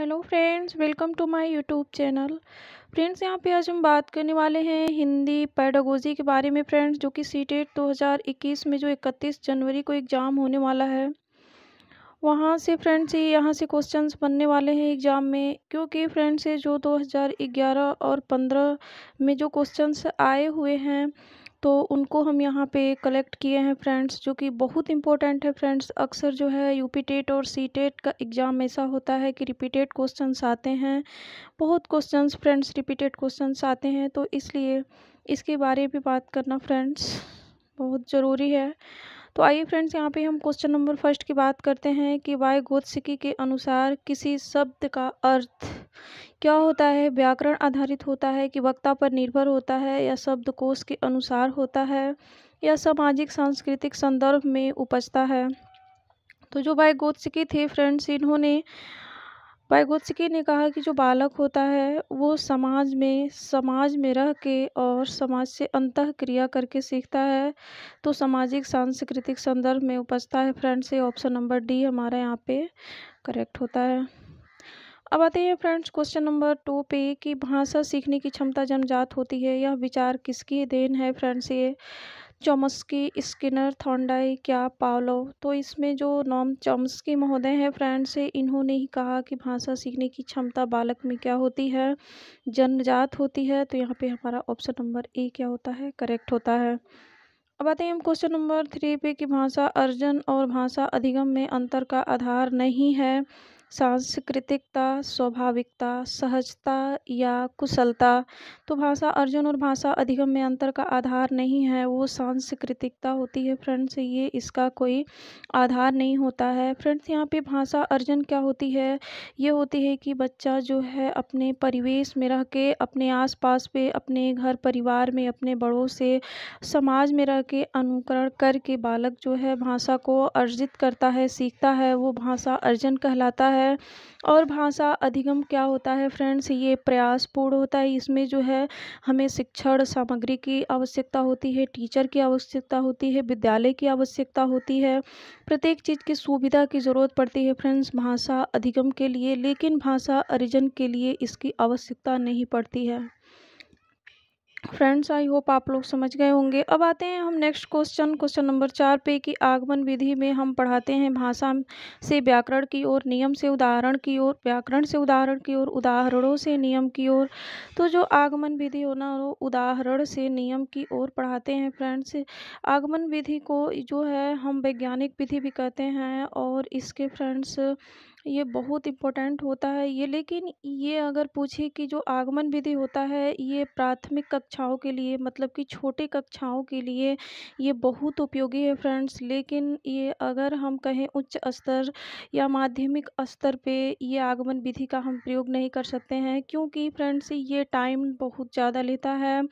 Hello friends, welcome to my YouTube channel. Friends, यहाँ पे आज हम बात करने वाले हैं हिंदी पेडागोजी के बारे में फ्रेंड्स, जो कि सीटेट 2021 में जो 31 जनवरी को एग्ज़ाम होने वाला है। वहाँ से फ्रेंड्स ये यहाँ से क्वेश्चंस बनने वाले हैं एग्ज़ाम में, क्योंकि फ्रेंड्स ये जो 2011 और 15 में जो क्वेश्चंस आए हुए हैं तो उनको हम यहाँ पे कलेक्ट किए हैं फ्रेंड्स, जो कि बहुत इंपॉर्टेंट है फ्रेंड्स। अक्सर जो है यूपी टेट और सी टेट का एग्ज़ाम ऐसा होता है कि रिपीटेड क्वेश्चंस आते हैं, बहुत क्वेश्चंस फ्रेंड्स रिपीटेड क्वेश्चंस आते हैं, तो इसलिए इसके बारे में बात करना फ्रेंड्स बहुत ज़रूरी है। तो आइए फ्रेंड्स, यहाँ पे हम क्वेश्चन नंबर फर्स्ट की बात करते हैं कि वाइगोत्स्की के अनुसार किसी शब्द का अर्थ क्या होता है। व्याकरण आधारित होता है कि वक्ता पर निर्भर होता है, या शब्दकोश के अनुसार होता है, या सामाजिक सांस्कृतिक संदर्भ में उपजता है। तो जो वाइगोत्स्की थे फ्रेंड्स, इन्होंने वाइगोत्स्की ने कहा कि जो बालक होता है वो समाज में रह के और समाज से अंतःक्रिया करके सीखता है, तो सामाजिक सांस्कृतिक संदर्भ में उपजता है फ्रेंड्स। ये ऑप्शन नंबर डी हमारा यहाँ पे करेक्ट होता है। अब आते हैं फ्रेंड्स क्वेश्चन नंबर 2 पे कि भाषा सीखने की क्षमता जन्मजात होती है, यह विचार किसकी देन है फ्रेंड्स। ये चॉम्स्की, स्किनर, थॉर्नडाइक, क्या पावलोव। तो इसमें जो नॉम चॉम्स्की महोदय हैं फ्रेंड्स, इन्होंने ही कहा कि भाषा सीखने की क्षमता बालक में क्या होती है, जन्मजात होती है। तो यहाँ पे हमारा ऑप्शन नंबर ए क्या होता है, करेक्ट होता है। अब आते हैं हम क्वेश्चन नंबर 3 पे कि भाषा अर्जन और भाषा अधिगम में अंतर का आधार नहीं है सांस्कृतिकता, स्वाभाविकता, सहजता या कुशलता। तो भाषा अर्जन और भाषा अधिगम में अंतर का आधार नहीं है, वो सांस्कृतिकता होती है फ्रेंड्स। ये इसका कोई आधार नहीं होता है फ्रेंड्स। यहाँ पे भाषा अर्जन क्या होती है, ये होती है कि बच्चा जो है अपने परिवेश में रह के, अपने आसपास पे, अपने घर परिवार में, अपने बड़ों से, समाज में रह के अनुकरण करके बालक जो है भाषा को अर्जित करता है, सीखता है, वो भाषा अर्जन कहलाता है। और भाषा अधिगम क्या होता है फ्रेंड्स, ये प्रयासपूर्ण होता है। इसमें जो है हमें शिक्षण सामग्री की आवश्यकता होती है, टीचर की आवश्यकता होती है, विद्यालय की आवश्यकता होती है, प्रत्येक चीज़ की सुविधा की ज़रूरत पड़ती है फ्रेंड्स भाषा अधिगम के लिए, लेकिन भाषा अर्जन के लिए इसकी आवश्यकता नहीं पड़ती है फ्रेंड्स। आई होप आप लोग समझ गए होंगे। अब आते हैं हम नेक्स्ट क्वेश्चन नंबर 4 पे कि आगमन विधि में हम पढ़ाते हैं भाषा से व्याकरण की ओर, नियम से उदाहरण की ओर, व्याकरण से उदाहरण की ओर, उदाहरणों से नियम की ओर। तो जो आगमन विधि हो ना, वो उदाहरण से नियम की ओर पढ़ाते हैं फ्रेंड्स। आगमन विधि को जो है हम वैज्ञानिक विधि भी कहते हैं, और इसके फ्रेंड्स ये बहुत इम्पोर्टेंट होता है ये। लेकिन ये अगर पूछे कि जो आगमन विधि होता है ये प्राथमिक कक्षाओं के लिए, मतलब कि छोटे कक्षाओं के लिए ये बहुत उपयोगी है फ्रेंड्स। लेकिन ये अगर हम कहें उच्च स्तर या माध्यमिक स्तर पे ये आगमन विधि का हम प्रयोग नहीं कर सकते हैं, क्योंकि फ्रेंड्स ये टाइम बहुत ज़्यादा लेता है।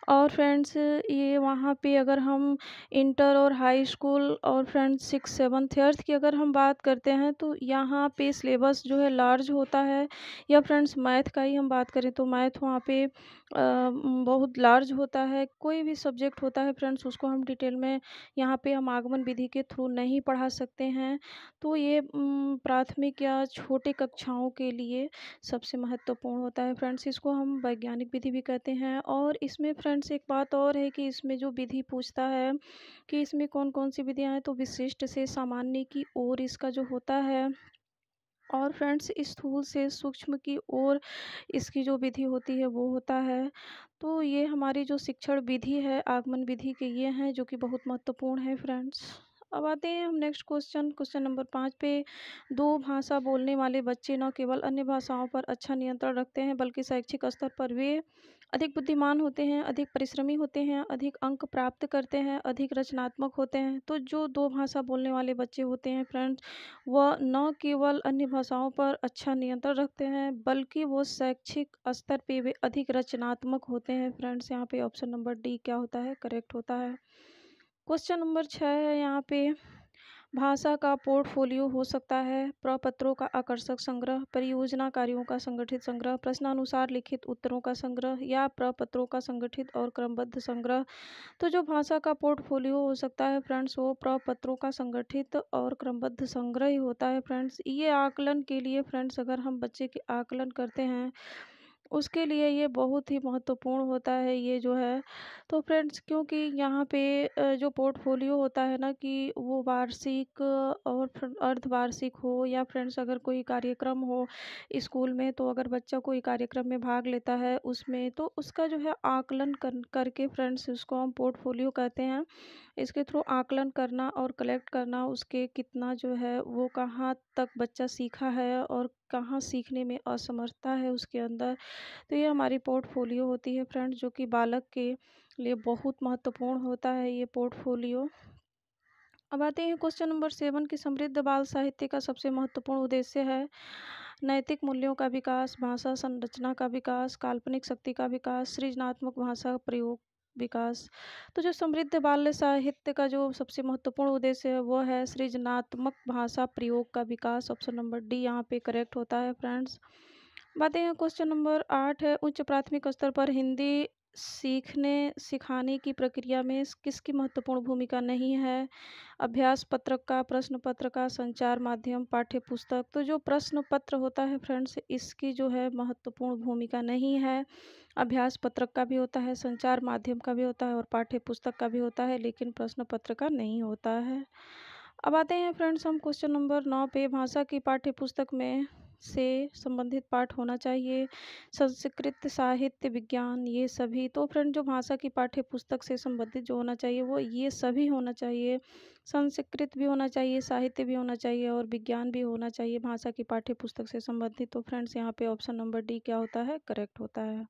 और फ्रेंड्स ये वहाँ पे अगर हम इंटर और हाई स्कूल और फ्रेंड्स 6, 7th, 8th की अगर हम बात करते हैं तो यहाँ पे सिलेबस जो है लार्ज होता है। या फ्रेंड्स मैथ का ही हम बात करें तो मैथ वहाँ पे बहुत लार्ज होता है। कोई भी सब्जेक्ट होता है फ्रेंड्स, उसको हम डिटेल में यहाँ पे हम आगमन विधि के थ्रू नहीं पढ़ा सकते हैं। तो ये प्राथमिक या छोटे कक्षाओं के लिए सबसे महत्वपूर्ण होता है फ्रेंड्स। इसको हम वैज्ञानिक विधि भी कहते हैं। और इसमें फ्रेंड्स एक बात और है कि इसमें जो विधि पूछता है कि इसमें कौन कौन सी विधियाँ हैं, तो विशिष्ट से सामान्य की ओर इसका जो होता है, और फ्रेंड्स स्थूल से सूक्ष्म की ओर इसकी जो विधि होती है वो होता है। तो ये हमारी जो शिक्षण विधि है आगमन विधि के ये हैं, जो कि बहुत महत्वपूर्ण है फ्रेंड्स। अब आते हैं हम नेक्स्ट क्वेश्चन नंबर 5 पे। दो भाषा बोलने वाले बच्चे न केवल अन्य भाषाओं पर अच्छा नियंत्रण रखते हैं, बल्कि शैक्षिक स्तर पर वे अधिक बुद्धिमान होते हैं, अधिक परिश्रमी होते हैं, अधिक अंक प्राप्त करते हैं, अधिक रचनात्मक होते हैं। तो जो दो भाषा बोलने वाले बच्चे होते हैं फ्रेंड्स, वह न केवल अन्य भाषाओं पर अच्छा नियंत्रण रखते हैं, बल्कि वो शैक्षिक स्तर पे वे अधिक रचनात्मक होते हैं फ्रेंड्स। यहाँ पे ऑप्शन नंबर डी क्या होता है, करेक्ट होता है। क्वेश्चन नंबर 6 है यहाँ पे, भाषा का पोर्टफोलियो हो सकता है प्रपत्रों का आकर्षक संग्रह, परियोजना कार्यों का संगठित संग्रह, प्रश्नानुसार लिखित उत्तरों का संग्रह या प्रपत्रों का संगठित और क्रमबद्ध संग्रह। तो जो भाषा का पोर्टफोलियो हो सकता है फ्रेंड्स, वो प्रपत्रों का संगठित और क्रमबद्ध संग्रह ही होता है फ्रेंड्स। ये आकलन के लिए फ्रेंड्स, अगर हम बच्चे के आकलन करते हैं उसके लिए ये बहुत ही महत्वपूर्ण होता है ये जो है। तो फ्रेंड्स, क्योंकि यहाँ पे जो पोर्टफोलियो होता है ना कि वो वार्षिक और अर्धवार्षिक हो, या फ्रेंड्स अगर कोई कार्यक्रम हो स्कूल में, तो अगर बच्चा कोई कार्यक्रम में भाग लेता है उसमें, तो उसका जो है आकलन करके फ्रेंड्स, उसको हम पोर्टफोलियो कहते हैं। इसके थ्रू आकलन करना और कलेक्ट करना उसके कितना जो है वो कहाँ तक बच्चा सीखा है और कहाँ सीखने में असमर्थता है उसके अंदर। तो ये हमारी पोर्टफोलियो होती है फ्रेंड्स, जो कि बालक के लिए बहुत महत्वपूर्ण होता है ये पोर्टफोलियो। अब आते हैं क्वेश्चन नंबर 7 की समृद्ध बाल साहित्य का सबसे महत्वपूर्ण उद्देश्य है नैतिक मूल्यों का विकास, भाषा संरचना का विकास, काल्पनिक शक्ति का विकास, सृजनात्मक भाषा प्रयोग विकास। तो जो समृद्ध बाल साहित्य का जो सबसे महत्वपूर्ण उद्देश्य है वो है सृजनात्मक भाषा प्रयोग का विकास। ऑप्शन नंबर डी यहाँ पे करेक्ट होता है फ्रेंड्स। बातें हैं क्वेश्चन नंबर 8 है उच्च प्राथमिक स्तर पर हिंदी सीखने सिखाने की प्रक्रिया में किसकी महत्वपूर्ण भूमिका नहीं है? अभ्यास पत्रक का, प्रश्न पत्र का, संचार माध्यम, पाठ्य पुस्तक। तो जो प्रश्न पत्र होता है फ्रेंड्स, इसकी जो है महत्वपूर्ण भूमिका नहीं है। अभ्यास पत्रक का भी होता है, संचार माध्यम का भी होता है और पाठ्य पुस्तक का भी होता है, लेकिन प्रश्न पत्र का नहीं होता है। अब आते हैं फ्रेंड्स हम क्वेश्चन नंबर 9 पे। भाषा की पाठ्य पुस्तक में से संबंधित पाठ होना चाहिए संस्कृत, साहित्य, विज्ञान, ये सभी। तो फ्रेंड, जो भाषा की पाठ्य पुस्तक से संबंधित जो होना चाहिए वो ये सभी होना चाहिए। संस्कृत भी होना चाहिए, साहित्य भी होना चाहिए और विज्ञान भी होना चाहिए भाषा की पाठ्य पुस्तक से संबंधित। तो फ्रेंड्स, यहाँ पे ऑप्शन नंबर डी क्या होता है? करेक्ट होता है।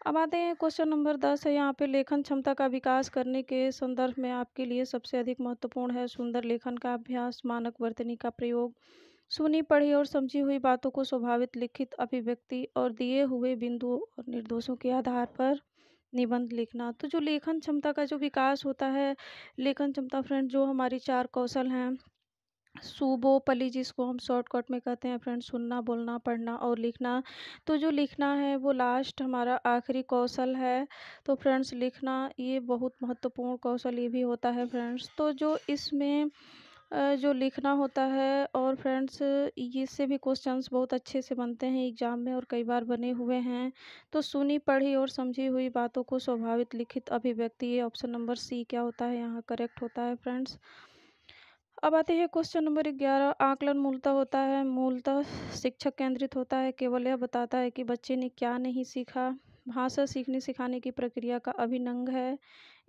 अब आते हैं क्वेश्चन नंबर 10 है। यहाँ पे लेखन क्षमता का विकास करने के संदर्भ में आपके लिए सबसे अधिक महत्वपूर्ण है सुंदर लेखन का अभ्यास, मानक वर्तनी का प्रयोग, सुनी पढ़ी और समझी हुई बातों को स्वभावित लिखित अभिव्यक्ति और दिए हुए बिंदुओं और निर्देशों के आधार पर निबंध लिखना। तो जो लेखन क्षमता का जो विकास होता है, लेखन क्षमता फ्रेंड जो हमारी 4 कौशल हैं, सुबोपली जिसको हम शॉर्टकट में कहते हैं फ्रेंड्स, सुनना, बोलना, पढ़ना और लिखना। तो जो लिखना है वो लास्ट हमारा आखिरी कौशल है। तो फ्रेंड्स, लिखना ये बहुत महत्वपूर्ण कौशल ये भी होता है फ्रेंड्स। तो जो इसमें जो लिखना होता है और फ्रेंड्स, इससे भी क्वेश्चंस बहुत अच्छे से बनते हैं एग्जाम में और कई बार बने हुए हैं। तो सुनी पढ़ी और समझी हुई बातों को स्वभावित लिखित अभिव्यक्ति, ये ऑप्शन नंबर सी क्या होता है? यहाँ करेक्ट होता है फ्रेंड्स। अब आते हैं क्वेश्चन नंबर 11। आकलन मूलतः होता है, मूलतः शिक्षक केंद्रित होता है, केवल यह बताता है कि बच्चे ने क्या नहीं सीखा, भाषा सीखने सिखाने की प्रक्रिया का अभिन्न अंग है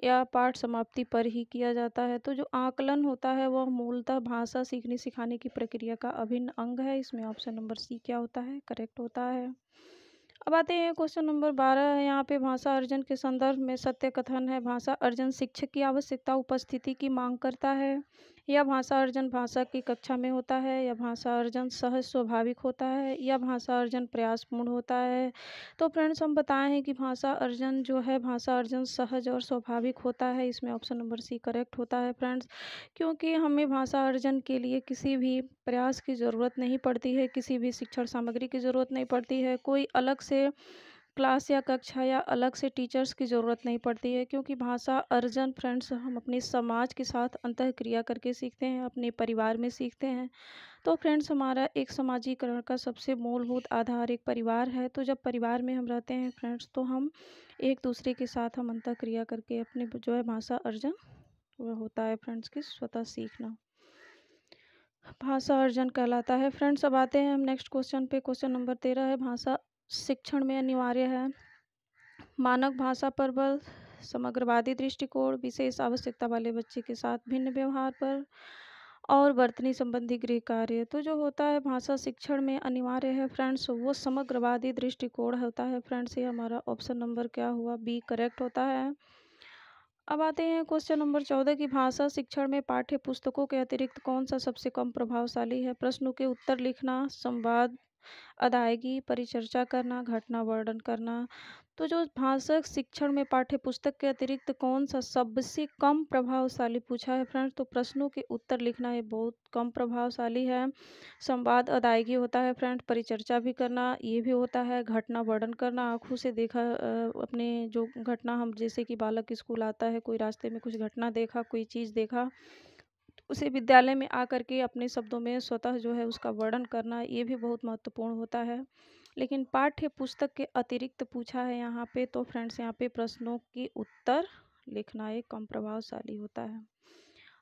या पाठ समाप्ति पर ही किया जाता है। तो जो आकलन होता है वह मूलतः भाषा सीखने सिखाने की प्रक्रिया का अभिन्न अंग है। इसमें ऑप्शन नंबर सी क्या होता है? करेक्ट होता है। अब आते हैं क्वेश्चन नंबर 12 है। यहाँ पे भाषा अर्जन के संदर्भ में सत्य कथन है। भाषा अर्जन शिक्षक की आवश्यकता उपस्थिति की मांग करता है, या भाषा अर्जन भाषा की कक्षा में होता है, या भाषा अर्जन सहज स्वाभाविक होता है, या भाषा अर्जन प्रयासपूर्ण होता है। तो फ्रेंड्स, हम बताएं हैं कि भाषा अर्जन जो है भाषा अर्जन सहज और स्वाभाविक होता है। इसमें ऑप्शन नंबर सी करेक्ट होता है फ्रेंड्स, क्योंकि हमें भाषा अर्जन के लिए किसी भी प्रयास की ज़रूरत नहीं पड़ती है, किसी भी शिक्षण सामग्री की ज़रूरत नहीं पड़ती है, कोई अलग से क्लास या कक्षा या अलग से टीचर्स की ज़रूरत नहीं पड़ती है, क्योंकि भाषा अर्जन फ्रेंड्स हम अपने समाज के साथ अंतःक्रिया करके सीखते हैं, अपने परिवार में सीखते हैं। तो फ्रेंड्स, हमारा एक समाजीकरण का सबसे मूलभूत आधार एक परिवार है। तो जब परिवार में हम रहते हैं फ्रेंड्स, तो हम एक दूसरे के साथ हम अंतःक्रिया करके अपने जो है भाषा अर्जन वह होता है फ्रेंड्स की स्वतः सीखना, भाषा अर्जन कहलाता है फ्रेंड्स। अब आते हैं हम नेक्स्ट क्वेश्चन पे। क्वेश्चन नंबर 13 है। भाषा शिक्षण में अनिवार्य है मानक भाषा पर बल, समग्रवादी दृष्टिकोण, विशेष आवश्यकता वाले बच्चे के साथ भिन्न व्यवहार पर और वर्तनी संबंधी गृह कार्य। तो जो होता है भाषा शिक्षण में अनिवार्य है फ्रेंड्स, वो समग्रवादी दृष्टिकोण होता है फ्रेंड्स। ये हमारा ऑप्शन नंबर क्या हुआ? बी करेक्ट होता है। अब आते हैं क्वेश्चन नंबर 14 की भाषा शिक्षण में पाठ्य पुस्तकों के अतिरिक्त कौन सा सबसे कम प्रभावशाली है? प्रश्नों के उत्तर लिखना, संवाद अदायगी, परिचर्चा करना, घटना वर्णन करना। तो जो भाषा शिक्षण में पाठ्य पुस्तक के अतिरिक्त कौन-सा सबसे कम प्रभावशाली पूछा है फ्रेंड्स, तो प्रश्नों के उत्तर लिखना ये बहुत कम प्रभावशाली है। संवाद अदायगी होता है फ्रेंड्स, परिचर्चा भी करना ये भी होता है, घटना वर्णन करना आँखों से देखा अपने जो घटना हम जैसे कि बालक स्कूल आता है, कोई रास्ते में कुछ घटना देखा, कोई चीज़ देखा, उसे विद्यालय में आकर के अपने शब्दों में स्वतः जो है उसका वर्णन करना ये भी बहुत महत्वपूर्ण होता है। लेकिन पाठ्य पुस्तक के अतिरिक्त पूछा है यहाँ पे, तो फ्रेंड्स यहाँ पे प्रश्नों के उत्तर लिखना एक कम प्रभावशाली होता है।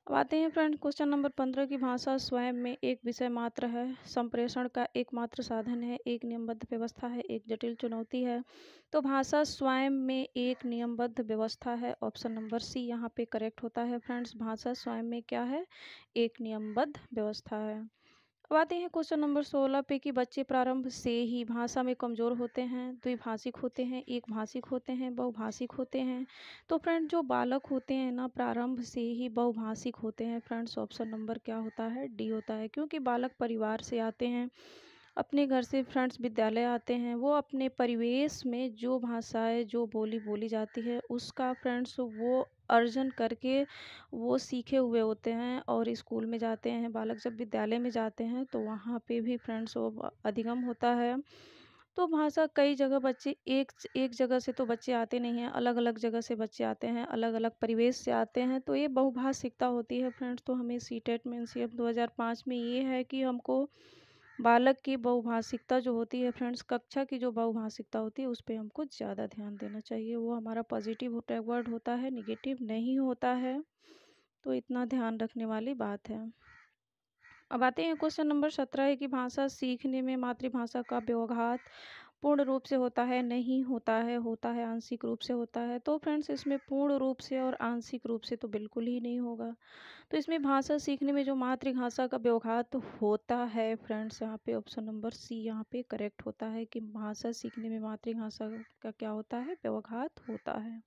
अब आते हैं फ्रेंड्स क्वेश्चन नंबर 15 की भाषा स्वयं में एक विषय मात्र है, संप्रेषण का एकमात्र साधन है, एक नियमबद्ध व्यवस्था है, एक जटिल चुनौती है। तो भाषा स्वयं में एक नियमबद्ध व्यवस्था है, ऑप्शन नंबर सी यहाँ पे करेक्ट होता है फ्रेंड्स। भाषा स्वयं में क्या है, एक नियमबद्ध व्यवस्था है। अब आते हैं क्वेश्चन नंबर 16 पे कि बच्चे प्रारंभ से ही भाषा में कमज़ोर होते हैं, द्विभाषिक होते हैं, एक भाषिक होते हैं, बहुभाषिक होते हैं। तो फ्रेंड जो बालक होते हैं ना प्रारंभ से ही बहुभाषिक होते हैं फ्रेंड्स, ऑप्शन नंबर क्या होता है, डी होता है। क्योंकि बालक परिवार से आते हैं, अपने घर से फ्रेंड्स विद्यालय आते हैं, वो अपने परिवेश में जो भाषाएं जो बोली बोली जाती है उसका फ्रेंड्स वो अर्जन करके वो सीखे हुए होते हैं और स्कूल में जाते हैं। बालक जब विद्यालय में जाते हैं तो वहाँ पे भी फ्रेंड्स वो अधिगम होता है। तो भाषा कई जगह बच्चे एक एक जगह से तो बच्चे आते नहीं हैं, अलग अलग जगह से बच्चे आते हैं, अलग अलग परिवेश से आते हैं, तो ये बहुभाषिकता होती है फ्रेंड्स। तो हमें सीटेट में एनसीएफ 2005 में ये है कि हमको बालक की बहुभाषिकता जो होती है फ्रेंड्स, कक्षा की जो बहुभाषिकता होती है उस पे हमको ज़्यादा ध्यान देना चाहिए। वो हमारा पॉजिटिव वर्ड होता है, निगेटिव नहीं होता है। तो इतना ध्यान रखने वाली बात है। अब आते हैं क्वेश्चन नंबर 17 है कि भाषा सीखने में मातृभाषा का व्यवघात पूर्ण रूप से होता है, नहीं होता है आंशिक रूप से होता है। तो फ्रेंड्स इसमें पूर्ण रूप से और आंशिक रूप से तो बिल्कुल ही नहीं होगा। तो इसमें भाषा सीखने में जो मातृभाषा का व्यवघात होता है फ्रेंड्स, यहाँ पे ऑप्शन नंबर सी यहाँ पे करेक्ट होता है कि भाषा सीखने में मातृभाषा का क्या होता है, व्यवघात होता है।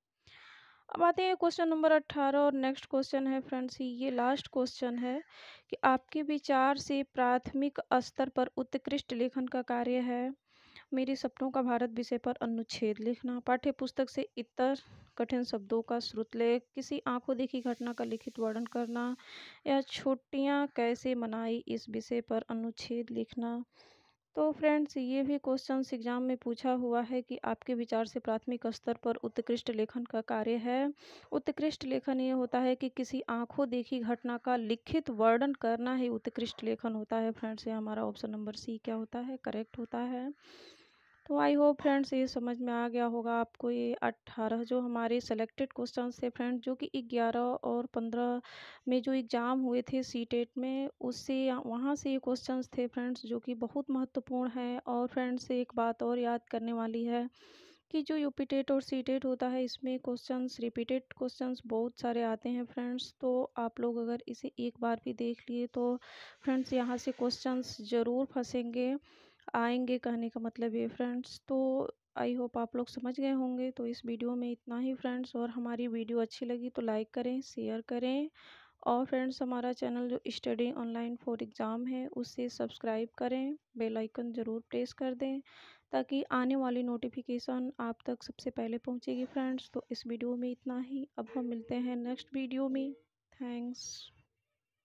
अब आते हैं क्वेश्चन नंबर 18 और नेक्स्ट क्वेश्चन है फ्रेंड्स, ये लास्ट क्वेश्चन है कि आपके विचार से प्राथमिक स्तर पर उत्कृष्ट लेखन का कार्य है मेरे सपनों का भारत विषय पर अनुच्छेद लिखना, पाठ्य पुस्तक से इतर कठिन शब्दों का श्रुतलेख, किसी आंखों देखी घटना का लिखित वर्णन करना, या छुट्टियां कैसे मनाई इस विषय पर अनुच्छेद लिखना। तो फ्रेंड्स ये भी क्वेश्चंस एग्जाम में पूछा हुआ है कि आपके विचार से प्राथमिक स्तर पर उत्कृष्ट लेखन का कार्य है। उत्कृष्ट लेखन ये होता है कि किसी आंखों देखी घटना का लिखित वर्णन करना ही उत्कृष्ट लेखन होता है फ्रेंड्स। ये हमारा ऑप्शन नंबर सी क्या होता है, करेक्ट होता है। तो आई होप फ्रेंड्स ये समझ में आ गया होगा आपको। ये 18 जो हमारे सेलेक्टेड क्वेश्चंस थे फ्रेंड्स, जो कि 11 और 15 में जो एग्ज़ाम हुए थे सीटेट में, उससे वहाँ से ये क्वेश्चंस थे फ्रेंड्स जो कि बहुत महत्वपूर्ण है। और फ्रेंड्स एक बात और याद करने वाली है कि जो यूपी टेट और सी टेट होता है इसमें क्वेश्चंस रिपीटेड क्वेश्चंस बहुत सारे आते हैं फ्रेंड्स। तो आप लोग अगर इसे एक बार भी देख लिए तो फ्रेंड्स यहाँ से क्वेश्चंस ज़रूर फंसेंगे आएंगे, कहने का मतलब ये फ्रेंड्स। तो आई होप आप लोग समझ गए होंगे। तो इस वीडियो में इतना ही फ्रेंड्स, और हमारी वीडियो अच्छी लगी तो लाइक करें, शेयर करें, और फ्रेंड्स हमारा चैनल जो स्टडी ऑनलाइन फॉर एग्ज़ाम है उसे सब्सक्राइब करें, बेल आइकन ज़रूर प्रेस कर दें ताकि आने वाली नोटिफिकेशन आप तक सबसे पहले पहुंचेगी फ्रेंड्स। तो इस वीडियो में इतना ही, अब हम मिलते हैं नेक्स्ट वीडियो में। थैंक्स।